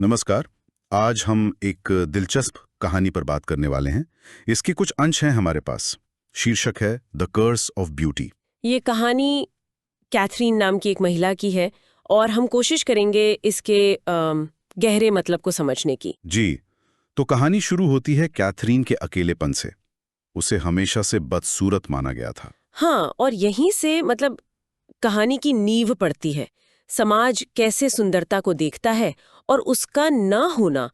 नमस्कार। आज हम एक दिलचस्प कहानी पर बात करने वाले हैं। इसके कुछ अंश हैं हमारे पास। शीर्षक है द कर्स ऑफ ब्यूटी। ये कहानी कैथरीन नाम की एक महिला की है और हम कोशिश करेंगे इसके गहरे मतलब को समझने की। जी, तो कहानी शुरू होती है कैथरीन के अकेलेपन से। उसे हमेशा से बदसूरत माना गया था। हाँ, और यहीं से मतलब कहानी की नींव पड़ती है। समाज कैसे सुंदरता को देखता है और उसका ना होना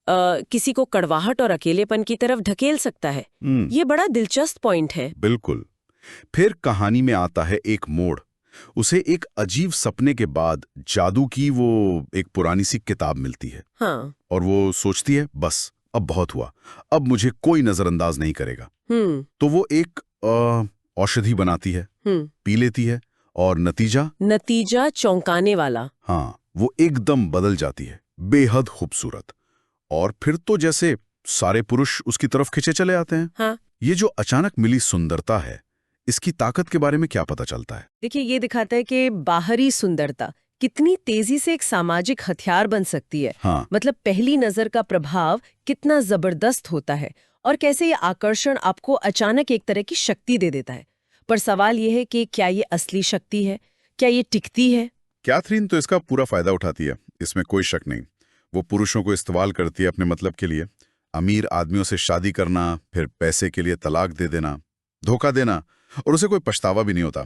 किसी को कड़वाहट और अकेलेपन की तरफ ढकेल सकता है। ये बड़ा दिलचस्प पॉइंट है। बिल्कुल। फिर कहानी में आता है एक मोड़। उसे एक अजीब सपने के बाद जादू की वो एक पुरानी सी किताब मिलती है। हाँ। और वो सोचती है, बस अब बहुत हुआ, अब मुझे कोई नजरअंदाज नहीं करेगा। तो वो एक औषधि बनाती है, पी लेती है और नतीजा चौंकाने वाला। हाँ, वो एकदम बदल जाती है, बेहद खूबसूरत। और फिर तो जैसे सारे पुरुष उसकी तरफ खिंचे चले आते हैं। हाँ। ये जो अचानक मिली सुंदरता है, इसकी ताकत के बारे में क्या पता चलता है? देखिए, ये दिखाता है कि बाहरी सुंदरता कितनी तेजी से एक सामाजिक हथियार बन सकती है। हाँ। मतलब पहली नजर का प्रभाव कितना जबरदस्त होता है और कैसे ये आकर्षण आपको अचानक एक तरह की शक्ति दे देता है। पर सवाल ये है कि क्या ये असली शक्ति है? क्या ये टिकती है? कैथरीन तो इसका पूरा फायदा उठाती है, इसमें कोई शक नहीं। वो पुरुषों को इस्तेमाल करती है अपने मतलब के लिए। अमीर आदमियों से शादी करना, फिर पैसे के लिए तलाक दे देना, धोखा देना, और उसे कोई पछतावा भी नहीं होता।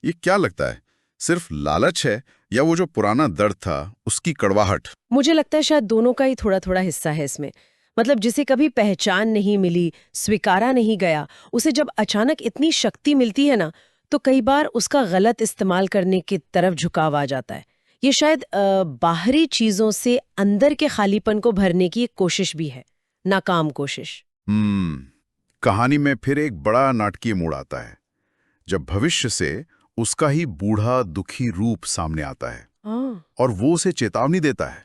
ये क्या लगता है, सिर्फ लालच है या वो जो पुराना दर्द था उसकी कड़वाहट? मुझे लगता है शायद दोनों का ही थोड़ा थोड़ा हिस्सा है इसमें। मतलब जिसे कभी पहचान नहीं मिली, स्वीकारा नहीं गया, उसे जब अचानक इतनी शक्ति मिलती है ना, तो कई बार उसका गलत इस्तेमाल करने की तरफ झुकाव आ जाता है। ये शायद बाहरी चीजों से अंदर के खालीपन को भरने की एक कोशिश भी है, नाकाम कोशिश। कहानी में फिर एक बड़ा नाटकीय मोड़ आता है, जब भविष्य से उसका ही बूढ़ा दुखी रूप सामने आता है। और वो उसे चेतावनी देता है।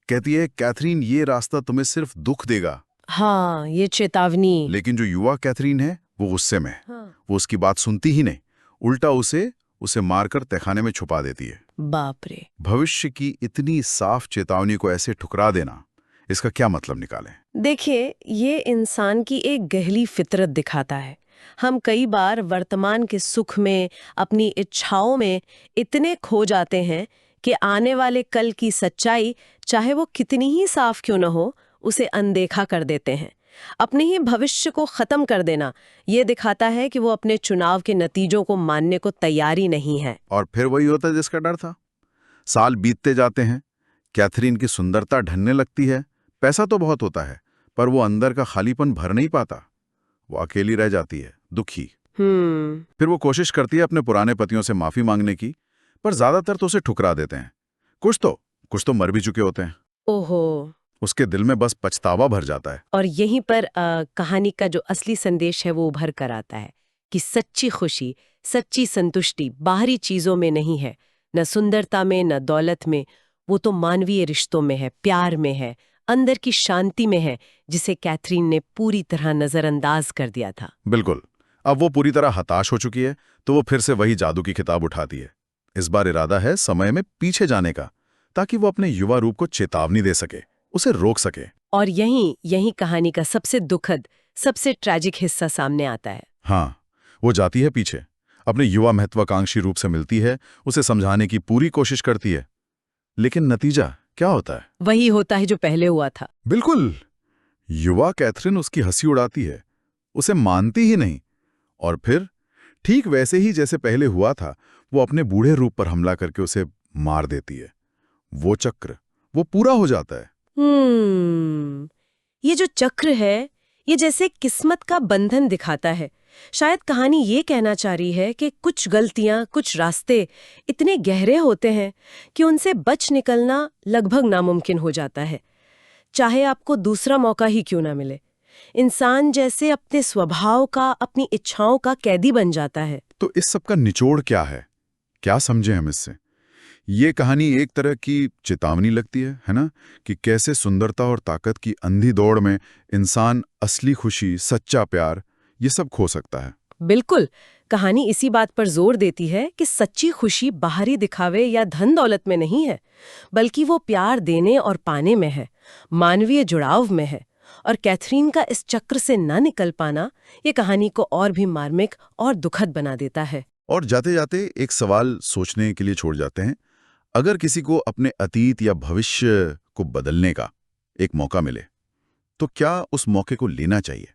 कहती है, कैथरीन, ये रास्ता तुम्हें सिर्फ दुख देगा। हाँ, ये चेतावनी। लेकिन जो युवा कैथरीन है वो गुस्से में है। हाँ। वो उसकी बात सुनती ही नहीं, उल्टा उसे मारकर तहखाने में छुपा देती है। बाप रे। भविष्य की इतनी साफ चेतावनी को ऐसे ठुकरा देना, इसका क्या मतलब निकालें? देखिए, ये इंसान की एक गहरी फितरत दिखाता है। हम कई बार वर्तमान के सुख में, अपनी इच्छाओं में इतने खो जाते हैं कि आने वाले कल की सच्चाई, चाहे वो कितनी ही साफ क्यों न हो, उसे अनदेखा कर देते हैं। अपने ही भविष्य को खत्म कर देना ये दिखाता है कि वो अपने चुनाव के नतीजों को मानने को तैयार ही नहीं है। और फिर वही होता है जिसका डर था। साल बीतते जाते हैं, कैथरीन की सुंदरता ढलने लगती है, पैसा तो बहुत होता है, पर वो अंदर का खालीपन भर नहीं पाता। वो अकेली रह जाती है, दुखी। फिर वो कोशिश करती है अपने पुराने पतियों से माफी मांगने की, पर ज्यादातर तो उसे ठुकरा देते हैं। कुछ तो मर भी चुके होते हैं। ओहो। उसके दिल में बस पछतावा भर जाता है। और यहीं पर कहानी का जो असली संदेश है वो उभर कर आता है कि सच्ची खुशी, सच्ची संतुष्टि बाहरी चीजों में नहीं है, न सुंदरता में, न दौलत में। वो तो मानवीय रिश्तों में है, प्यार में है, अंदर की शांति में है, जिसे कैथरीन ने पूरी तरह नजरअंदाज कर दिया था। बिल्कुल। अब वो पूरी तरह हताश हो चुकी है, तो वो फिर से वही जादू की किताब उठाती है। इस बार इरादा है समय में पीछे जाने का, ताकि वो अपने युवा रूप को चेतावनी दे सके, उसे रोक सके। और यही कहानी का सबसे दुखद, सबसे ट्रैजिक हिस्सा सामने आता है। हाँ, वो जाती है पीछे, अपने युवा महत्वाकांक्षी रूप से मिलती है, उसे समझाने की पूरी कोशिश करती है। लेकिन नतीजा क्या होता है? वही होता है जो पहले हुआ था। बिल्कुल। युवा कैथरीन उसकी हंसी उड़ाती है, उसे मानती ही नहीं। और फिर ठीक वैसे ही जैसे पहले हुआ था, वो अपने बूढ़े रूप पर हमला करके उसे मार देती है। वो चक्र वो पूरा हो जाता है। ये जो चक्र है, ये जैसे किस्मत का बंधन दिखाता है। शायद कहानी ये कहना चाह रही है कि कुछ गलतियां, कुछ रास्ते इतने गहरे होते हैं कि उनसे बच निकलना लगभग नामुमकिन हो जाता है, चाहे आपको दूसरा मौका ही क्यों ना मिले। इंसान जैसे अपने स्वभाव का, अपनी इच्छाओं का कैदी बन जाता है। तो इस सब का निचोड़ क्या है? क्या समझे हम इससे? ये कहानी एक तरह की चेतावनी लगती है ना, कि कैसे सुंदरता और ताकत की अंधी दौड़ में इंसान असली खुशी, सच्चा प्यार, ये सब खो सकता है। बिल्कुल। कहानी इसी बात पर जोर देती है कि सच्ची खुशी बाहरी दिखावे या धन दौलत में नहीं है, बल्कि वो प्यार देने और पाने में है, मानवीय जुड़ाव में है। और कैथरीन का इस चक्र से न निकल पाना ये कहानी को और भी मार्मिक और दुखद बना देता है। और जाते जाते एक सवाल सोचने के लिए छोड़ जाते हैं। अगर किसी को अपने अतीत या भविष्य को बदलने का एक मौका मिले, तो क्या उस मौके को लेना चाहिए,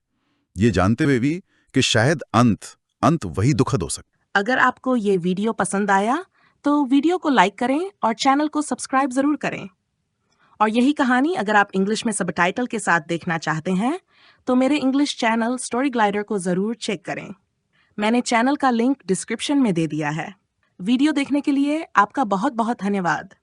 ये जानते हुए भी कि शायद अंत वही दुखद हो सकता। अगर आपको ये वीडियो पसंद आया तो वीडियो को लाइक करें और चैनल को सब्सक्राइब जरूर करें। और यही कहानी अगर आप इंग्लिश में सबटाइटल के साथ देखना चाहते हैं तो मेरे इंग्लिश चैनल स्टोरी ग्लाइडर को जरूर चेक करें। मैंने चैनल का लिंक डिस्क्रिप्शन में दे दिया है। वीडियो देखने के लिए आपका बहुत बहुत धन्यवाद।